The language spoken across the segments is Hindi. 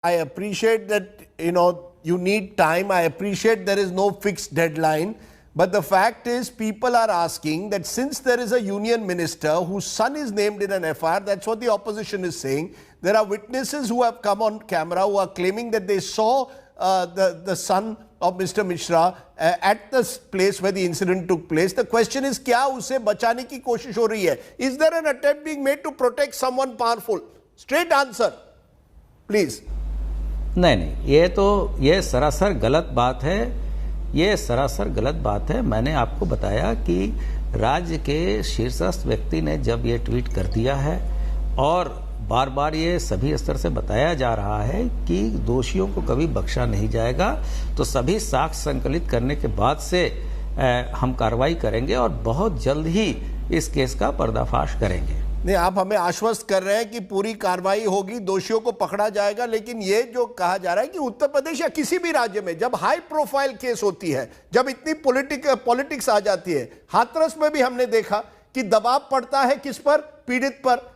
I appreciate that, you need time. I appreciate there is no fixed deadline. But the fact is, people are asking that since there is a union minister whose son is named in an FIR, that's what the opposition is saying. There are witnesses who have come on camera who are claiming that they saw the son of Mr. Mishra at the place where the incident took place. The question is, क्या उसे बचाने की कोशिश हो रही है? Is there an attempt being made to protect someone powerful? Straight answer, please. नहीं, ये सरासर गलत बात है। ये सरासर गलत बात है। मैंने आपको बताया कि राज्य के शीर्षस्थ व्यक्ति ने जब ये ट्वीट कर दिया है और बार बार ये सभी स्तर से बताया जा रहा है कि दोषियों को कभी बख्शा नहीं जाएगा, तो सभी साक्ष्य संकलित करने के बाद से हम कार्रवाई करेंगे और बहुत जल्द ही इस केस का पर्दाफाश करेंगे। नहीं, आप हमें आश्वस्त कर रहे हैं कि पूरी कार्रवाई होगी, दोषियों को पकड़ा जाएगा, लेकिन ये जो कहा जा रहा है कि उत्तर प्रदेश या किसी भी राज्य में जब हाई प्रोफाइल केस होती है, जब इतनी पॉलिटिक्स आ जाती है, हाथरस में भी हमने देखा कि दबाव पड़ता है किस पर? पीड़ित पर,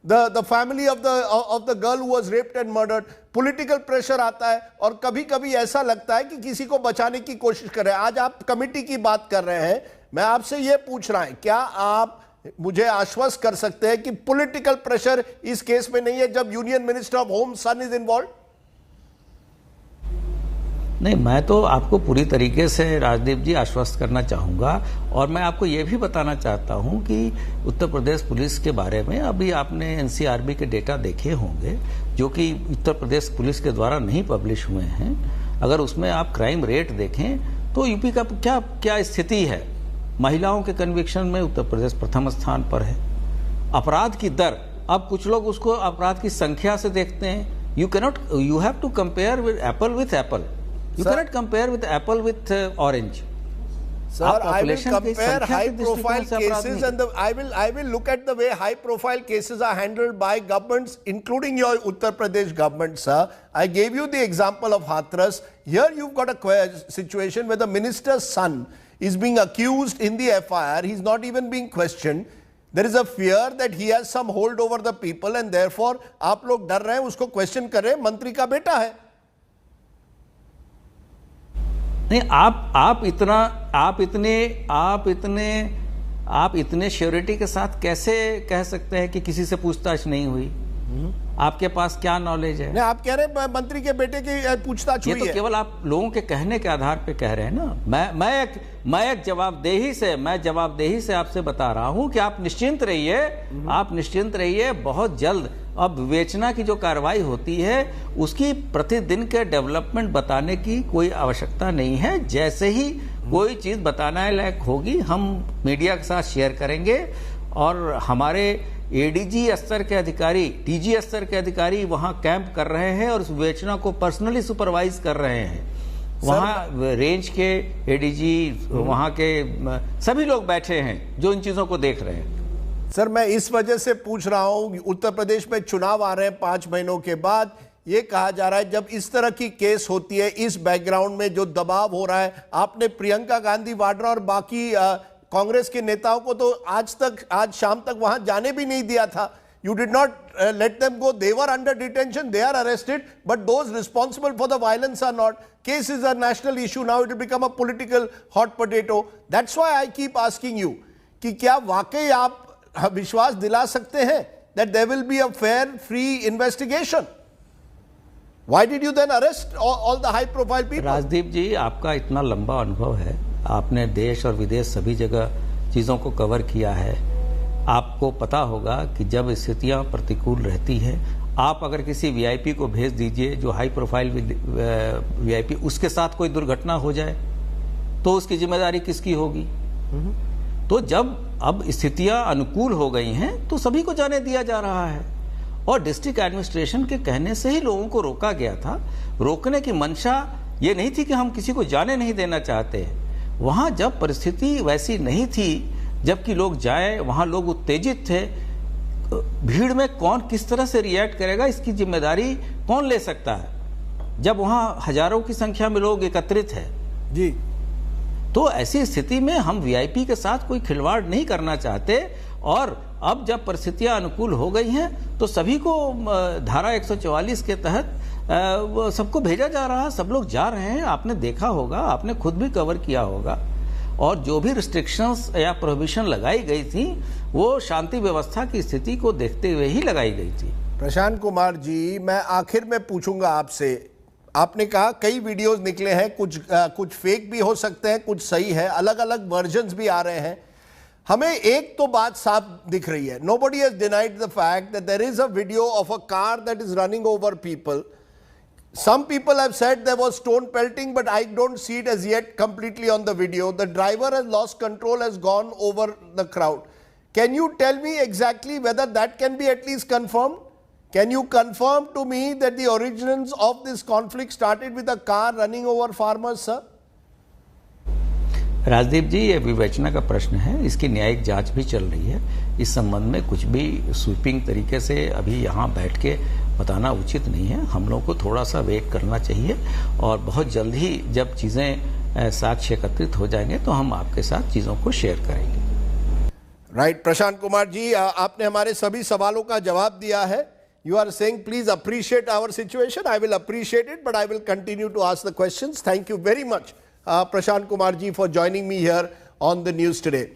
the family of the girl who was raped and murdered. Political pressure आता है और कभी कभी ऐसा लगता है कि किसी को बचाने की कोशिश कर रहे हैं। आज आप कमेटी की बात कर रहे हैं, मैं आपसे यह पूछ रहा हूं, क्या आप मुझे आश्वस्त कर सकते हैं कि पॉलिटिकल प्रेशर इस केस में नहीं है जब union minister of home son is involve? नहीं, मैं तो आपको पूरी तरीके से राजदीप जी आश्वस्त करना चाहूंगा और मैं आपको ये भी बताना चाहता हूं कि उत्तर प्रदेश पुलिस के बारे में अभी आपने एनसीआरबी के डेटा देखे होंगे जो कि उत्तर प्रदेश पुलिस के द्वारा नहीं पब्लिश हुए हैं। अगर उसमें आप क्राइम रेट देखें तो यूपी का क्या स्थिति है। महिलाओं के कन्विक्शन में उत्तर प्रदेश प्रथम स्थान पर है। अपराध की दर, अब कुछ लोग उसको अपराध की संख्या से देखते हैं। You have to compare with apple with apple. You cannot compare with apple with orange. Sir, I will compare high-profile cases and I will look at the way high-profile cases are handled by governments, including your Uttar Pradesh government, sir. I gave you the example of Hathras. Here you've got a situation where the minister's son is being accused in the FIR. He's not even being questioned. There is a fear that he has some hold over the people and therefore आप लोग डर रहे हैं, उसको क्वेश्चन कर रहे हैं, मंत्री का बेटा है। नहीं, आप इतने श्योरिटी के साथ कैसे कह सकते हैं कि किसी से पूछताछ नहीं हुई? आपके पास क्या नॉलेज है? नहीं, आप कह रहे हैं मंत्री के बेटे की पूछताछ हुई है। ये तो केवल आप लोगों के कहने के आधार पे कह रहे हैं ना। मैं एक जवाबदेही से आपसे बता रहा हूं कि आप निश्चिंत रहिए, बहुत जल्द अब विवेचना की जो कार्रवाई होती है उसकी प्रतिदिन के डेवलपमेंट बताने की कोई आवश्यकता नहीं है। जैसे ही कोई चीज बताने लायक होगी हम मीडिया के साथ शेयर करेंगे और हमारे एडीजी स्तर के अधिकारी, डीजी स्तर के अधिकारी वहां कैंप कर रहे हैं और उस विवेचना को पर्सनली सुपरवाइज कर रहे हैं। वहां रेंज के एडीजी, वहां के सभी लोग बैठे हैं जो इन चीजों को देख रहे हैं। सर, मैं इस वजह से पूछ रहा हूं, उत्तर प्रदेश में चुनाव आ रहे हैं 5 महीनों के बाद। ये कहा जा रहा है जब इस तरह की केस होती है, इस बैकग्राउंड में जो दबाव हो रहा है, आपने प्रियंका गांधी वाड्रा और बाकी कांग्रेस के नेताओं को तो आज शाम तक वहां जाने भी नहीं दिया था। You did not let them go. They were under detention. They are arrested. But those responsible for the violence are not. Case is a national issue. Now it will become a political hot potato. That's why I keep asking you कि क्या वाकई आप विश्वास दिला सकते हैं that there will be a fair, free investigation? Why did you then arrest all the high-profile people? Rajdeep जी, आपका इतना लंबा अनुभव है, आपने देश और विदेश सभी जगह चीज़ों को कवर किया है। आपको पता होगा कि जब स्थितियां प्रतिकूल रहती हैं, आप अगर किसी वीआईपी को भेज दीजिए जो हाई प्रोफाइल वीआईपी, उसके साथ कोई दुर्घटना हो जाए तो उसकी जिम्मेदारी किसकी होगी? तो जब अब स्थितियां अनुकूल हो गई हैं तो सभी को जाने दिया जा रहा है और डिस्ट्रिक्ट एडमिनिस्ट्रेशन के कहने से ही लोगों को रोका गया था। रोकने की मंशा ये नहीं थी कि हम किसी को जाने नहीं देना चाहते। वहां जब परिस्थिति वैसी नहीं थी, जबकि लोग जाए, वहां लोग उत्तेजित थे, भीड़ में कौन किस तरह से रिएक्ट करेगा इसकी जिम्मेदारी कौन ले सकता है जब वहां हजारों की संख्या में लोग एकत्रित है जी। तो ऐसी स्थिति में हम वीआईपी के साथ कोई खिलवाड़ नहीं करना चाहते और अब जब परिस्थितियां अनुकूल हो गई हैं तो सभी को धारा 144 के तहत वो सबको भेजा जा रहा है, सब लोग जा रहे हैं। आपने देखा होगा, आपने खुद भी कवर किया होगा, और जो भी रिस्ट्रिक्शंस या प्रोहिबिशन लगाई गई थी वो शांति व्यवस्था की स्थिति को देखते हुए ही लगाई गई थी। प्रशांत कुमार जी, मैं आखिर में पूछूंगा आपसे, आपने कहा कई वीडियोस निकले हैं, कुछ फेक भी हो सकते हैं, कुछ सही है, अलग अलग वर्जन्स भी आ रहे हैं। हमें एक तो बात साफ दिख रही है, nobody has denied the fact that there is a video of a car that is running over people. Some people have said there was stone pelting, but I don't see it as yet completely on the video. The driver has lost control, has gone over the crowd. Can you tell me exactly whether that can be at least confirmed? Can you confirm to me that the origins of this conflict started with a car running over farmers, sir? Rajdeep जी, ये विवेचना का प्रश्न है, इसकी न्यायिक जांच भी चल रही है। इस संबंध में कुछ भी स्वीपिंग तरीके से अभी यहाँ बैठ के बताना उचित नहीं है। हम लोग को थोड़ा सा वेट करना चाहिए, और बहुत जल्द ही जब चीजें साक्ष्य एकत्रित हो जाएंगे तो हम आपके साथ चीजों को शेयर करेंगे। राइट, प्रशांत कुमार जी, आपने हमारे सभी सवालों का जवाब दिया है। You are saying please appreciate our situation. I will appreciate it, but I will continue to ask the questions. Thank you very much, Prashant Kumar ji, for joining me here on the news today.